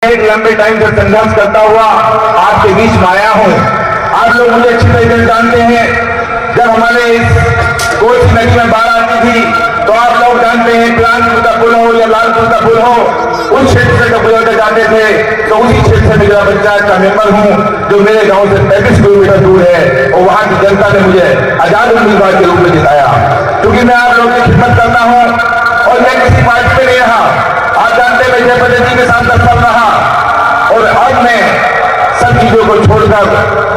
एक लंबे टाइम से संघर्ष करता हुआ आपके बीच में आया हूँ। आप लोग मुझे अच्छी तरीके से जानते हैं। जब हमारे इस कोसी नदी में बाढ़ आती थी तो आप लोग जानते हैं पिलानपुर का पुल हो या लालपुर का पुल हो, उस क्षेत्र से जब गुजर जाते थे तो उसी क्षेत्र से मेरा पंचायत का मेंबर हूँ जो मेरे गांव से 35 किलोमीटर दूर है और वहां की जनता ने मुझे आजाद उम्मीदवार के रूप में जिताया, क्योंकि मैं आप लोगों की खिदमत करता हूँ और मैं किसी पार्टी में नहीं रहा। आप जानते मैं जयप्रदा जी के साथ 10 साल रहा और अब मैं सब चीजों को छोड़कर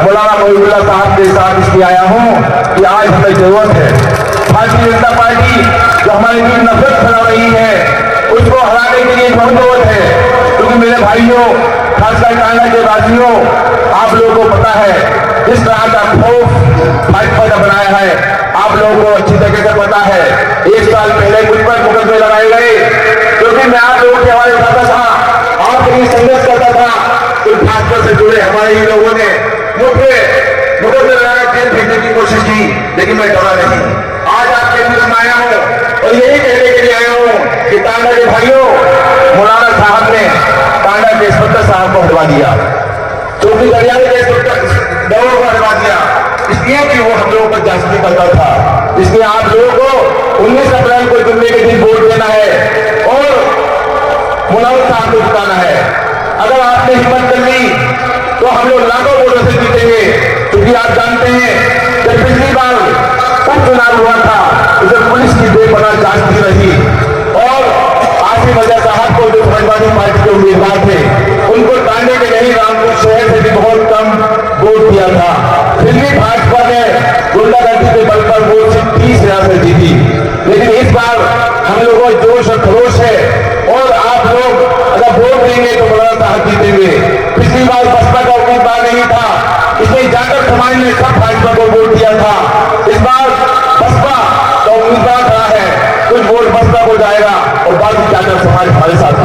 मौलाना मोहिबुल्लाह साहब के साथ इसलिए आया हूं कि आज हमें जरूरत है भारतीय जनता पार्टी जो हमारे बीच नफरत फैला रही है उसको हराने के लिए बहुत जरूरत है। क्योंकि मेरे भाइयों, खासकर टांडा के वासियों, आप लोगों को पता है इस तरह का खौफ भाजपा ने बनाया है, आप लोगों को अच्छी तरीके से पता है। 1 साल पहले मुझ पर मुकदमे लगाए गए क्योंकि मैं आप लोगों के हवाले करता था, आपके लिए संघर्ष करता था। तो भाजपा से जुड़े हमारे ही लोगों ने मुझे मुकदमे लगाकर जेल भेजने की कोशिश की, लेकिन मैं डरा नहीं। आज आपके बीच में आया हूं और यही कहने के लिए आया हूं कि टांडा के भाइयों, मौलाना साहब ने टांडा के इंस्पेक्टर साहब को हटवा दिया, चौकी दरिया के इंस्पेक्टर दौड़ को हटवा दिया, इसलिए कि वो हम लोगों पर जासूसी करता था। इसलिए आप लोगों को 19 अप्रैल को जुम्मे के दिन वोट देना है और मौलाना साहब को जिताना है। अगर आपने हिम्मत कर ली तो हम लोग लाखों वोटों से जीतेंगे, क्योंकि आप जानते हैं जब पिछली बार उपचुनाव हुआ था तो जब पुलिस की बेपनाह जांच रही और आसिफ अजहर साहब को जो समाजवादी पार्टी के उम्मीदवार थे उनको टांडे के नहीं रामपुर शहर से भी बहुत कम वोट दिया था, फिर भी भाजपा ने गुंडागर्दी के बल पर वोट से 30,000 से जीती। लेकिन इस बार हम लोगों को जोश और खरोश है और आप लोग अगर वोट देंगे तो मौलाना साहब जीतेंगे। पिछली बार बसपा का उम्मीदवार नहीं था, इसलिए जाकर समाज ने सब भाजपा को वोट दिया था। इस बार बसपा का उम्मीदवार रहा है, कुछ वोट बसपा को जाएगा और बाकी जाकर समाज हमारे साथ